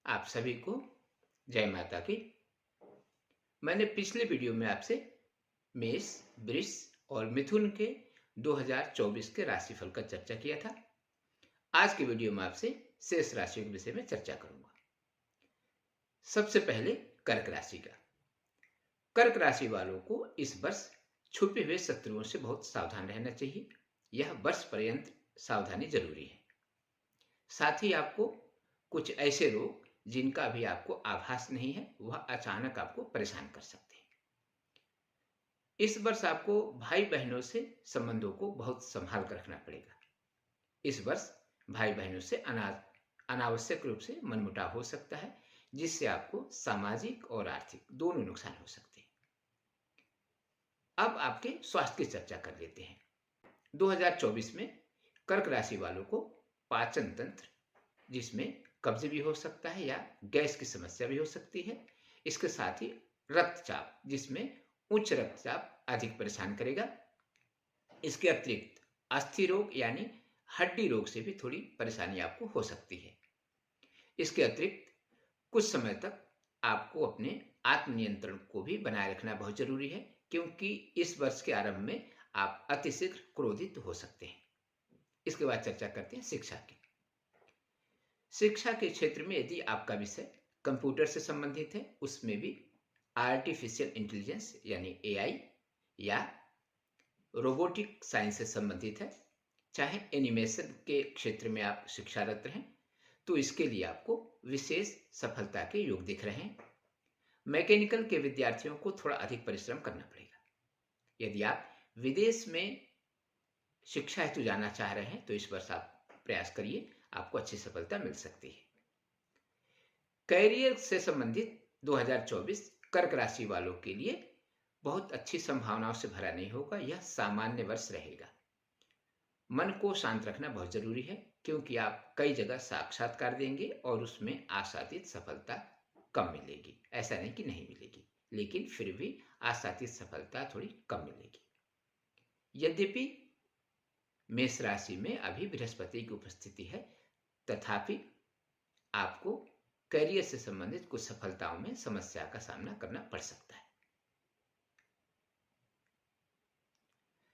आप सभी को जय माता की। मैंने पिछले वीडियो में आपसे मेष, वृष और मिथुन के 2024 के राशिफल का चर्चा किया था। आज के वीडियो में आपसे शेष राशियों के विषय में चर्चा करूंगा। सबसे पहले कर्क राशि का। कर्क राशि वालों को इस वर्ष छुपे हुए शत्रुओं से बहुत सावधान रहना चाहिए। यह वर्ष पर्यंत सावधानी जरूरी है। साथ ही आपको कुछ ऐसे रोग जिनका अभी आपको आभास नहीं है, वह अचानक आपको परेशान कर सकते हैं। इस वर्ष आपको भाई बहनों से संबंधों को बहुत संभाल कर रखना पड़ेगा। इस वर्ष भाई बहनों से अनावश्यक रूप से मनमुटाव हो सकता है, जिससे आपको सामाजिक और आर्थिक दोनों नुकसान हो सकते हैं। अब आपके स्वास्थ्य की चर्चा कर लेते हैं। 2024 में कर्क राशि वालों को पाचन तंत्र, जिसमें कब्ज भी हो सकता है या गैस की समस्या भी हो सकती है, इसके साथ ही रक्तचाप, जिसमें उच्च रक्तचाप अधिक परेशान करेगा। इसके अतिरिक्त अस्थि रोग यानी हड्डी रोग से भी थोड़ी परेशानी आपको हो सकती है। इसके अतिरिक्त कुछ समय तक आपको अपने आत्मनियंत्रण को भी बनाए रखना बहुत जरूरी है, क्योंकि इस वर्ष के आरंभ में आप अतिशीघ्र क्रोधित हो सकते हैं। इसके बाद चर्चा करते हैं शिक्षा की। शिक्षा के क्षेत्र में यदि आपका विषय कंप्यूटर से संबंधित है, उसमें भी आर्टिफिशियल इंटेलिजेंस यानी एआई या रोबोटिक साइंस से संबंधित है, चाहे एनिमेशन के क्षेत्र में आप शिक्षारत रहें, तो इसके लिए आपको विशेष सफलता के योग दिख रहे हैं। मैकेनिकल के विद्यार्थियों को थोड़ा अधिक परिश्रम करना पड़ेगा। यदि आप विदेश में शिक्षा हेतु जाना चाह रहे हैं, तो इस वर्ष आप प्रयास करिए, आपको अच्छी सफलता मिल सकती है। कैरियर से संबंधित 2024 कर्क राशि वालों के लिए बहुत अच्छी संभावनाओं से भरा नहीं होगा। यह सामान्य वर्ष रहेगा। मन को शांत रखना बहुत जरूरी है, क्योंकि आप कई जगह साक्षात्कार देंगे और उसमें आशातीत सफलता कम मिलेगी। ऐसा नहीं कि नहीं मिलेगी, लेकिन फिर भी आशातीत सफलता थोड़ी कम मिलेगी। यद्यपि मेष राशि में अभी बृहस्पति की उपस्थिति है, तथापि आपको करियर से संबंधित कुछ सफलताओं में समस्या का सामना करना पड़ सकता है।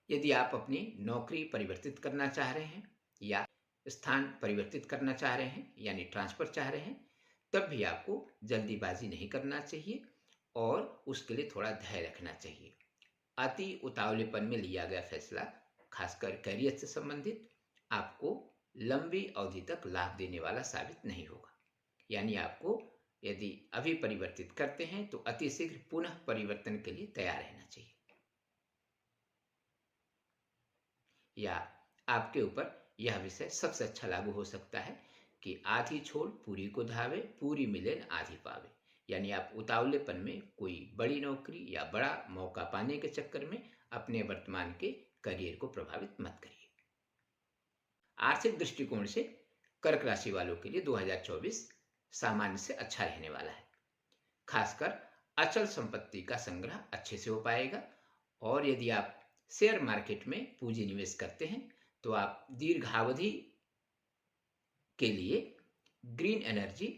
यदि आप अपनी नौकरी परिवर्तित करना चाह रहे हैं या स्थान परिवर्तित करना चाह रहे हैं यानी ट्रांसफर चाह रहे हैं, तब भी आपको जल्दीबाजी नहीं करना चाहिए और उसके लिए थोड़ा धैर्य रखना चाहिए। अति उतावलेपन में लिया गया फैसला, खासकर करियर से संबंधित, आपको लंबी अवधि तक लाभ देने वाला साबित नहीं होगा। यानी आपको यदि अभी परिवर्तित करते हैं तो अतिशीघ्र पुनः परिवर्तन के लिए तैयार रहना चाहिए। या आपके ऊपर यह विषय सबसे अच्छा लागू हो सकता है कि आधी छोड़ पूरी को धावे, पूरी मिले न आधी पावे। यानी आप उतावलेपन में कोई बड़ी नौकरी या बड़ा मौका पाने के चक्कर में अपने वर्तमान के करियर को प्रभावित मत करिए। आर्थिक दृष्टिकोण से कर्क राशि वालों के लिए 2024 सामान्य से अच्छा रहने वाला है। खासकर अचल संपत्ति का संग्रह अच्छे से हो पाएगा, और यदि आप शेयर मार्केट में पूंजी निवेश करते हैं तो आप दीर्घावधि के लिए ग्रीन एनर्जी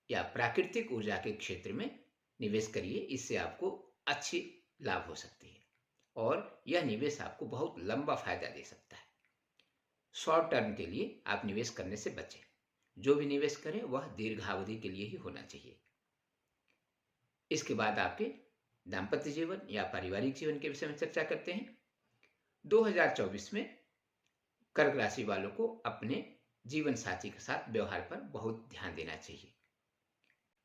या प्राकृतिक ऊर्जा के क्षेत्र में निवेश करिए। इससे आपको अच्छी लाभ हो सकती है और यह निवेश आपको बहुत लंबा फायदा दे सकता है। शॉर्ट टर्म के लिए आप निवेश करने से बचें। जो भी निवेश करें वह दीर्घावधि के लिए ही होना चाहिए। इसके बाद आपके दाम्पत्य जीवन या पारिवारिक जीवन के विषय में चर्चा करते हैं। 2024 में कर्क राशि वालों को अपने जीवन साथी के साथ व्यवहार पर बहुत ध्यान देना चाहिए।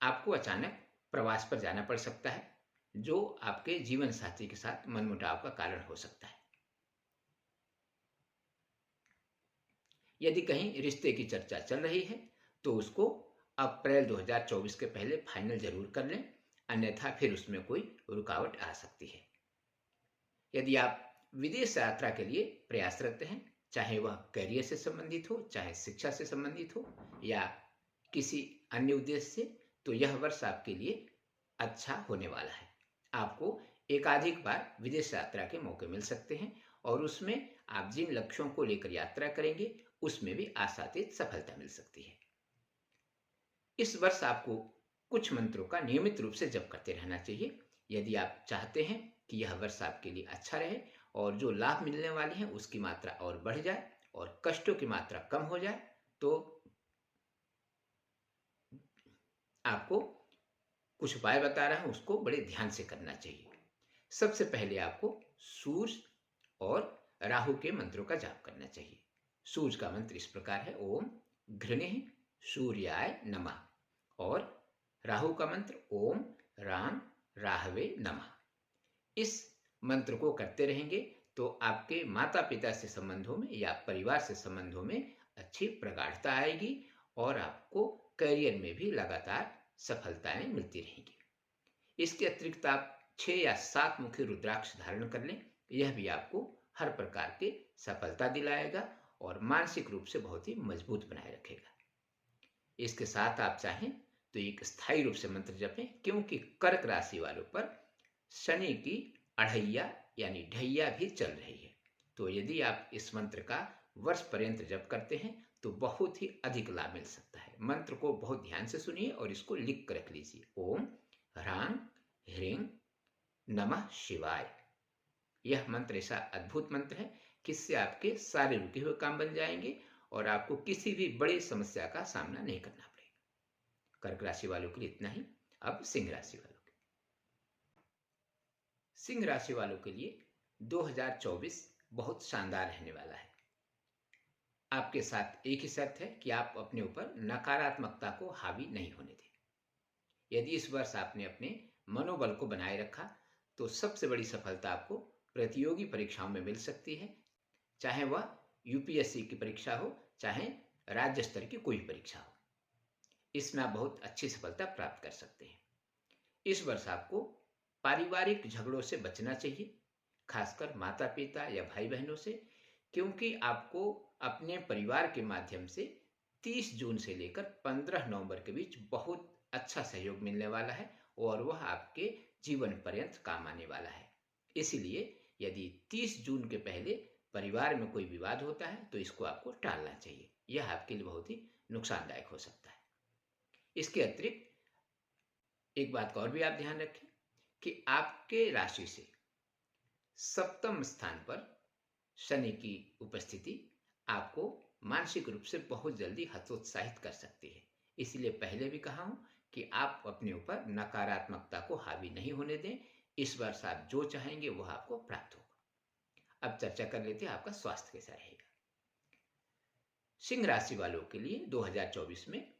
आपको अचानक प्रवास पर जाना पड़ सकता है, जो आपके जीवन साथी के साथ मनमुटाव का कारण हो सकता है। यदि कहीं रिश्ते की चर्चा चल रही है तो उसको अप्रैल 2024 के पहले फाइनल जरूर कर लें, अन्यथा फिर उसमें कोई रुकावट आ सकती है। यदि आप विदेश यात्रा के लिए प्रयासरत हैं, चाहे वह करियर से संबंधित हो, चाहे शिक्षा से संबंधित हो या किसी अन्य उद्देश्य से, तो यह वर्ष आपके लिए अच्छा होने वाला है। आपको एकाधिक बार विदेश यात्रा के मौके मिल सकते हैं और उसमें आप जिन लक्ष्यों को लेकर यात्रा करेंगे उसमें भी आशातीत सफलता मिल सकती है। इस वर्ष आपको कुछ मंत्रों का नियमित रूप से जप करते रहना चाहिए। यदि आप चाहते हैं कि यह वर्ष आपके लिए अच्छा रहे और जो लाभ मिलने वाले हैं उसकी मात्रा और बढ़ जाए और कष्टों की मात्रा कम हो जाए, तो आपको कुछ उपाय बता रहा हूं, उसको बड़े ध्यान से करना चाहिए। सबसे पहले आपको सूर्य और राहु के मंत्रों का जाप करना चाहिए। सूर्य का मंत्र इस प्रकार है, ओम घृणिः सूर्याय नमः, और राहु का मंत्र ओम राम राहवे नमः। इस मंत्र को करते रहेंगे तो आपके माता पिता से संबंधों में या परिवार से संबंधों में अच्छी प्रगाढ़ता आएगी और आपको करियर में भी लगातार सफलताएं मिलती रहेंगी। इसके अतिरिक्त आप 6 या 7 मुखी रुद्राक्ष धारण कर लें, यह भी आपको हर प्रकार के सफलता दिलाएगा और मानसिक रूप से बहुत ही मजबूत बनाए रखेगा। इसके साथ आप चाहें तो एक स्थायी रूप से मंत्र जपें, क्योंकि कर्क राशि वालों पर शनि की अढ़ैया यानी ढैया भी चल रही है। तो यदि आप इस मंत्र का वर्ष पर्यंत जप करते हैं तो बहुत ही अधिक लाभ मिल सकता है। मंत्र को बहुत ध्यान से सुनिए और इसको लिख कर रख लीजिए, ओम ह्रां ह्रीं नमः शिवाय। यह मंत्र ऐसा अद्भुत मंत्र है कि इससे आपके सारे रुके हुए काम बन जाएंगे और आपको किसी भी बड़ी समस्या का सामना नहीं करना पड़ेगा। कर्क राशि वालों के लिए इतना ही। अब सिंह राशि वालों के सिंह राशि वालों के लिए 2024 बहुत शानदार रहने वाला है। आपके साथ एक ही शर्त है कि आप अपने ऊपर नकारात्मकता को हावी नहीं होने दें। यदि इस वर्ष आपने अपने मनोबल को बनाए रखा तो सबसे बड़ी सफलता आपको प्रतियोगी परीक्षाओं में मिल सकती है, चाहे वह यूपीएससी की परीक्षा हो, चाहे राज्य स्तर की कोई परीक्षा हो। इसमें आप बहुत अच्छी सफलता प्राप्त कर सकते हैं। इस वर्ष आपको पारिवारिक झगड़ों से बचना चाहिए, खासकर माता पिता या भाई बहनों से, क्योंकि आपको अपने परिवार के माध्यम से 30 जून से लेकर 15 नवंबर के बीच बहुत अच्छा सहयोग मिलने वाला है और वह आपके जीवन पर्यंत काम आने वाला है। इसीलिए यदि 30 जून के पहले परिवार में कोई विवाद होता है तो इसको आपको टालना चाहिए, यह आपके लिए बहुत ही नुकसानदायक हो सकता है। इसके अतिरिक्त एक बात का और भी आप ध्यान रखें कि आपके राशि से सप्तम स्थान पर शनि की उपस्थिति आपको मानसिक रूप से बहुत जल्दी हतोत्साहित कर सकती है। इसलिए पहले भी कहा हूं कि आप अपने ऊपर नकारात्मकता को हावी नहीं होने दें। इस वर्ष आप जो चाहेंगे वह आपको प्राप्त होगा। अब चर्चा कर लेते हैं आपका स्वास्थ्य कैसा रहेगा। सिंह राशि वालों के लिए 2024 में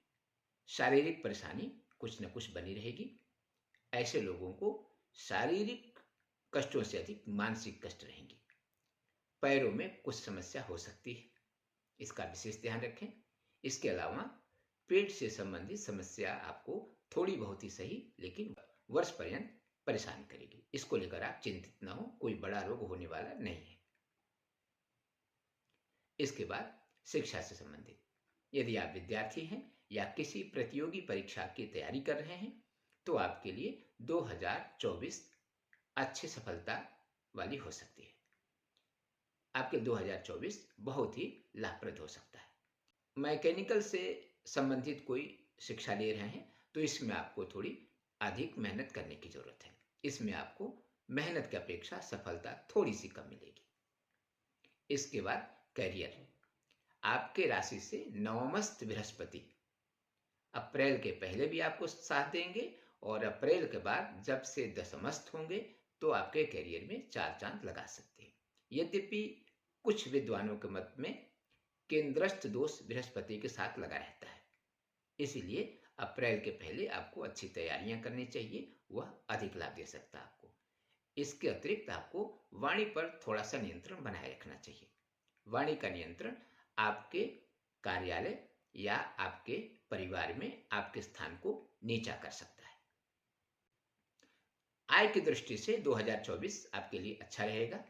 शारीरिक परेशानी कुछ न कुछ बनी रहेगी। ऐसे लोगों को शारीरिक कष्टों से अधिक मानसिक कष्ट रहेंगे। पैरों में कुछ समस्या हो सकती है, इसका विशेष ध्यान रखें। इसके अलावा पेट से संबंधित समस्या आपको थोड़ी बहुत ही सही लेकिन वर्ष पर्यंत परेशान करेगी। इसको लेकर आप चिंतित न हो, कोई बड़ा रोग होने वाला नहीं है। इसके बाद शिक्षा से संबंधित, यदि आप विद्यार्थी हैं या किसी प्रतियोगी परीक्षा की तैयारी कर रहे हैं तो आपके लिए 2024 अच्छी सफलता वाली हो सकती है। आपके 2024 बहुत ही लाभप्रद हो सकता है। मैकेनिकल से संबंधित कोई शिक्षा ले रहे हैं तो इसमें आपको थोड़ी अधिक मेहनत करने की जरूरत है। इसमें आपको मेहनत की अपेक्षा सफलता थोड़ी सी कम मिलेगी। इसके बाद करियर, आपके राशि से नवमस्थ बृहस्पति अप्रैल के पहले भी आपको साथ देंगे और अप्रैल के बाद जब से दशमस्थ होंगे तो आपके करियर में 4 चांद लगा सकते हैं। यद्यपि कुछ विद्वानों के मत में केंद्रस्थ दोष बृहस्पति के साथ लगा रहता है, इसीलिए अप्रैल के पहले आपको अच्छी तैयारियां करनी चाहिए, वह अधिक लाभ दे सकता है आपको। इसके अतिरिक्त आपको वाणी पर थोड़ा सा नियंत्रण बनाए रखना चाहिए। वाणी का नियंत्रण आपके कार्यालय या आपके परिवार में आपके स्थान को नीचा कर सकता है। आय की दृष्टि से 2024 आपके लिए अच्छा रहेगा।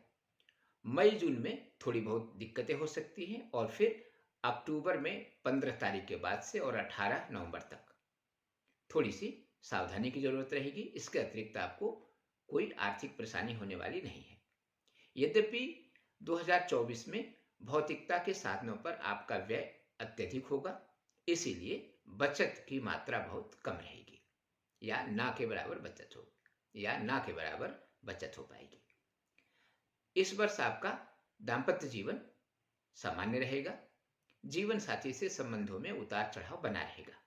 मई जून में थोड़ी बहुत दिक्कतें हो सकती हैं और फिर अक्टूबर में 15 तारीख के बाद से और 18 नवंबर तक थोड़ी सी सावधानी की जरूरत रहेगी। इसके अतिरिक्त आपको कोई आर्थिक परेशानी होने वाली नहीं है। यद्यपि 2024 में भौतिकता के साधनों पर आपका व्यय अत्यधिक होगा, इसीलिए बचत की मात्रा बहुत कम रहेगी या ना के बराबर बचत हो पाएगी। इस वर्ष आपका दाम्पत्य जीवन सामान्य रहेगा। जीवन साथी से संबंधों में उतार चढ़ाव बना रहेगा।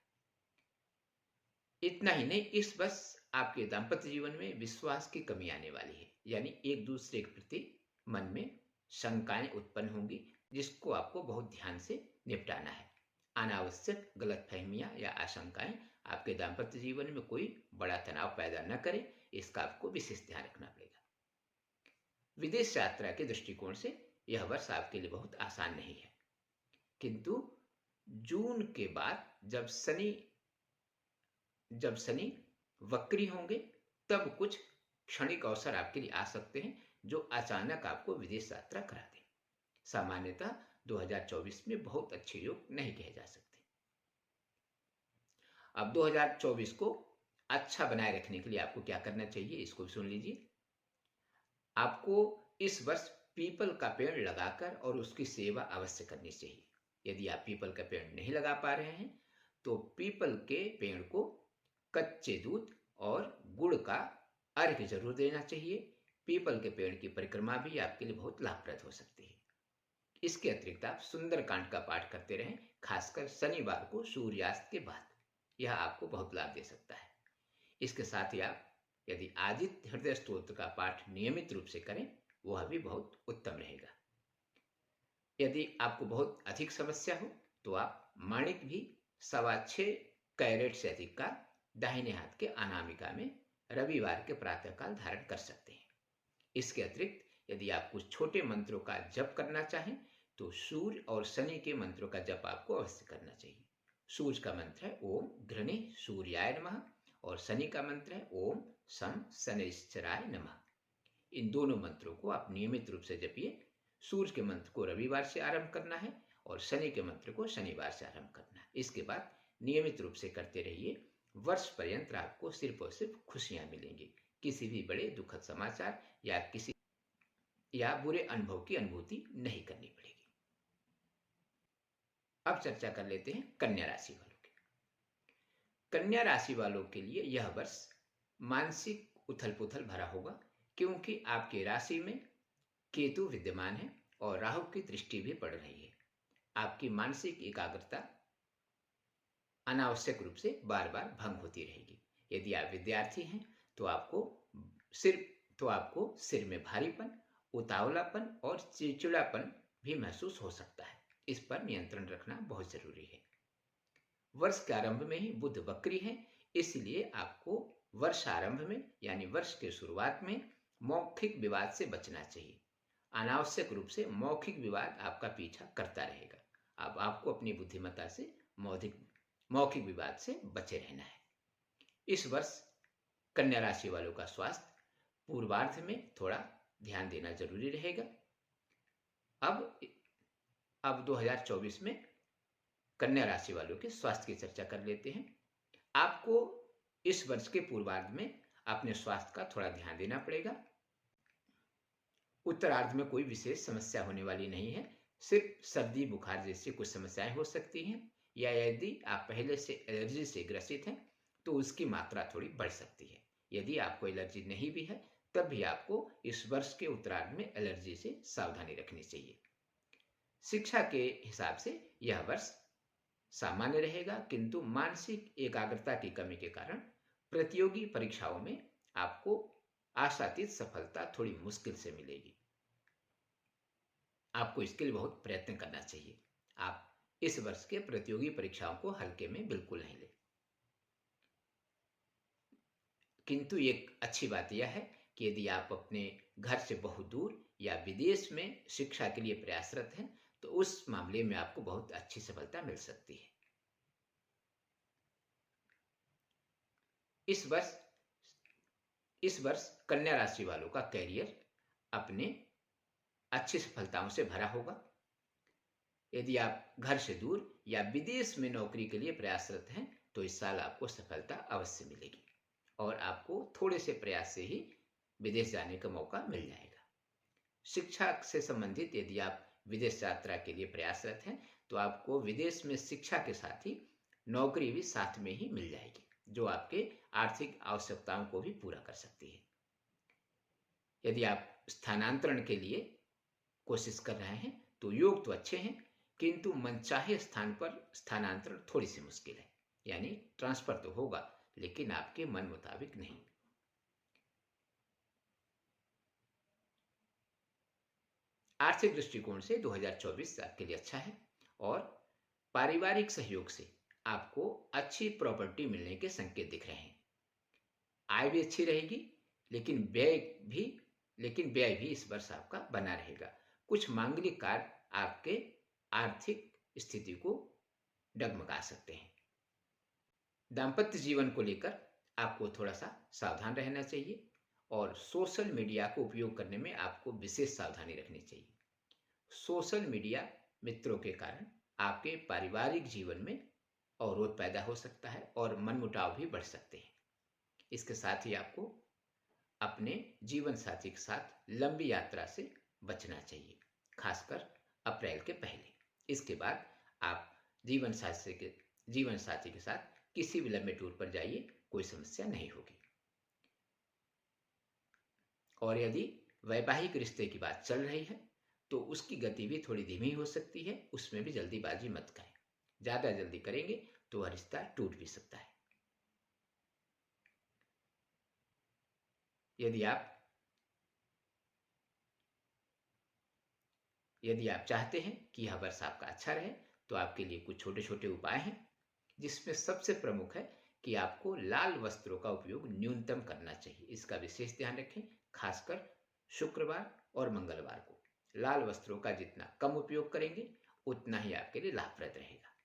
इतना ही नहीं, इस वर्ष आपके दाम्पत्य जीवन में विश्वास की कमी आने वाली है, यानी एक दूसरे के प्रति मन में शंकाएं उत्पन्न होंगी, जिसको आपको बहुत ध्यान से निपटाना है। अनावश्यक गलतफहमियां या आशंकाएं आपके दाम्पत्य जीवन में कोई बड़ा तनाव पैदा न करें, इसका आपको विशेष ध्यान रखना पड़ेगा। विदेश यात्रा के दृष्टिकोण से यह वर्ष आपके लिए बहुत आसान नहीं है, किंतु जून के बाद जब शनि वक्री होंगे तब कुछ क्षणिक अवसर आपके लिए आ सकते हैं जो अचानक आपको विदेश यात्रा करा दें। सामान्यतः 2024 में बहुत अच्छे योग नहीं कहे जा सकते। अब 2024 को अच्छा बनाए रखने के लिए आपको क्या करना चाहिए, इसको भी सुन लीजिए। आपको इस वर्ष पीपल का पेड़ लगाकर और उसकी सेवा अवश्य करनी चाहिए। यदि आप पीपल का पेड़ नहीं लगा पा रहे हैं तो पीपल के पेड़ को कच्चे दूध और गुड़ का अर्घ्य जरूर देना चाहिए। पीपल के पेड़ की परिक्रमा भी आपके लिए बहुत लाभप्रद हो सकती है। इसके अतिरिक्त आप सुंदरकांड का पाठ करते रहें, खासकर शनिवार को सूर्यास्त के बाद। यह आपको बहुत लाभ दे सकता है। इसके साथ ही आप यदि आदित्य हृदय स्तोत्र का पाठ नियमित रूप से करें, वह भी बहुत उत्तम रहेगा। यदि आपको बहुत अधिक समस्या हो तो आप माणिक भी 6.25 कैरेट से अधिक का दाहिने हाथ के अनामिका में रविवार के प्रातःकाल धारण कर सकते हैं। इसके अतिरिक्त यदि आप कुछ छोटे मंत्रों का जप करना चाहें तो सूर्य और शनि के मंत्रों का जप आपको अवश्य करना चाहिए। सूर्य का मंत्र है ओम घृणे सूर्याय नमः और शनि का मंत्र है ओम सम शनैश्चराय नमः। इन दोनों मंत्रों को आप नियमित रूप से जपिए। सूर्य के मंत्र को रविवार से आरंभ करना है और शनि के मंत्र को शनिवार से आरंभ करना है। इसके बाद नियमित रूप से करते रहिए। वर्ष पर्यंत आपको सिर्फ और सिर्फ खुशियां मिलेंगी। किसी भी बड़े दुखद समाचार या बुरे अनुभव की अनुभूति नहीं करनी पड़ेगी। अब चर्चा कर लेते हैं कन्या राशि वालों की। कन्या राशि वालों के लिए यह वर्ष मानसिक उथल पुथल भरा होगा, क्योंकि आपकी राशि में केतु विद्यमान है और राहु की दृष्टि भी पड़ रही है। आपकी मानसिक एकाग्रता अनावश्यक रूप से बार बार भंग होती रहेगी। यदि आप विद्यार्थी हैं तो आपको सिर में भारीपन, उतावलापन और चिड़चिड़ापन भी महसूस हो सकता है। इस पर नियंत्रण रखना बहुत जरूरी है। वर्ष के आरंभ में ही बुध वक्री है, इसलिए आपको वर्ष आरंभ में यानी वर्ष के शुरुआत में मौखिक विवाद से बचना चाहिए। अनावश्यक रूप से मौखिक विवाद आपका पीछा करता रहेगा। अब आपको अपनी बुद्धिमत्ता से मौखिक विवाद से बचे रहना है। इस वर्ष कन्या राशि वालों का स्वास्थ्य पूर्वार्ध में थोड़ा ध्यान देना जरूरी रहेगा। अब 2024 में कन्या राशि वालों के स्वास्थ्य की चर्चा कर लेते हैं। आपको इस वर्ष के पूर्वार्ध में अपने स्वास्थ्य का थोड़ा ध्यान देना पड़ेगा। उत्तरार्ध में कोई विशेष समस्या होने वाली नहीं है, सिर्फ सर्दी बुखार जैसी कुछ समस्याएं हो सकती हैं, या यदि आप पहले से एलर्जी से ग्रसित हैं तो उसकी मात्रा थोड़ी बढ़ सकती है। यदि आपको एलर्जी नहीं भी है तब भी आपको इस वर्ष के उत्तरार्ध में एलर्जी से सावधानी रखनी चाहिए। शिक्षा के हिसाब से यह वर्ष सामान्य रहेगा, किंतु मानसिक एकाग्रता की कमी के कारण प्रतियोगी परीक्षाओं में आपको आशातीत सफलता थोड़ी मुश्किल से मिलेगी। आपको इसके लिए बहुत प्रयत्न करना चाहिए। आप इस वर्ष के प्रतियोगी परीक्षाओं को हल्के में बिल्कुल नहीं लें। किंतु एक अच्छी बात यह है कि यदि आप अपने घर से बहुत दूर या विदेश में शिक्षा के लिए प्रयासरत हैं तो उस मामले में आपको बहुत अच्छी सफलता मिल सकती है। इस वर्ष कन्या राशि वालों का कैरियर अपने अच्छी सफलताओं से भरा होगा। यदि आप घर से दूर या विदेश में नौकरी के लिए प्रयासरत हैं तो इस साल आपको सफलता अवश्य मिलेगी और आपको थोड़े से प्रयास से ही विदेश जाने का मौका मिल जाएगा। शिक्षा से संबंधित यदि आप विदेश यात्रा के लिए प्रयासरत हैं तो आपको विदेश में शिक्षा के साथ ही नौकरी भी साथ में ही मिल जाएगी, जो आपके आर्थिक आवश्यकताओं को भी पूरा कर सकती है। यदि आप स्थानांतरण के लिए कोशिश कर रहे हैं तो योग तो अच्छे हैं, किंतु मनचाहे स्थान पर स्थानांतरण थोड़ी सी मुश्किल है। यानी ट्रांसफर तो होगा, लेकिन आपके मन मुताबिक नहीं। आर्थिक दृष्टिकोण से 2024 आपके लिए अच्छा है और पारिवारिक सहयोग से आपको अच्छी प्रॉपर्टी मिलने के संकेत दिख रहे हैं। आय भी अच्छी रहेगी, लेकिन व्यय भी इस वर्ष आपका बना रहेगा। कुछ मांगलिक कार्य आपके आर्थिक स्थिति को डगमगा सकते हैं। दाम्पत्य जीवन को लेकर आपको थोड़ा सा सावधान रहना चाहिए और सोशल मीडिया को उपयोग करने में आपको विशेष सावधानी रखनी चाहिए। सोशल मीडिया मित्रों के कारण आपके पारिवारिक जीवन में अवरोध पैदा हो सकता है और मनमुटाव भी बढ़ सकते हैं। इसके साथ ही आपको अपने जीवन साथी के साथ लंबी यात्रा से बचना चाहिए, खासकर अप्रैल के पहले। इसके बाद आप जीवन साथी के साथ किसी भी लंबे टूर पर जाइए, कोई समस्या नहीं होगी। और यदि वैवाहिक रिश्ते की बात चल रही है तो उसकी गति भी थोड़ी धीमी हो सकती है, उसमें भी जल्दीबाजी मत करें। ज्यादा जल्दी करेंगे तो वह रिश्ता टूट भी सकता है। यदि आप चाहते हैं कि यह वर्ष आपका अच्छा रहे तो आपके लिए कुछ छोटे छोटे उपाय हैं, जिसमें सबसे प्रमुख है कि आपको लाल वस्त्रों का उपयोग न्यूनतम करना चाहिए। इसका विशेष ध्यान रखें, खासकर शुक्रवार और मंगलवार को लाल वस्त्रों का जितना कम उपयोग करेंगे उतना ही आपके लिए लाभप्रद रहेगा।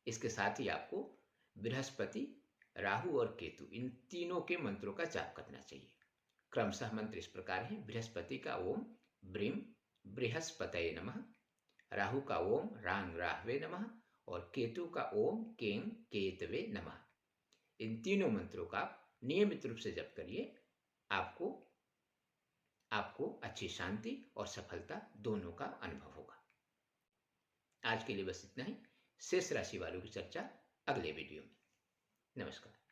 इसके साथ ही आपको बृहस्पति, राहु और केतु इन तीनों के मंत्रों का जाप करना चाहिए। क्रमशः मंत्र इस प्रकार है: बृहस्पति का ओम ब्रीम बृहस्पतये नमः, राहु का ओम रांग राहवे नमः और केतु का ओम कें केतवे नमः। इन तीनों मंत्रों का नियमित रूप से जप करिए। आपको अच्छी शांति और सफलता दोनों का अनुभव होगा। आज के लिए बस इतना ही। शेष राशि वालों की चर्चा अगले वीडियो में। नमस्कार।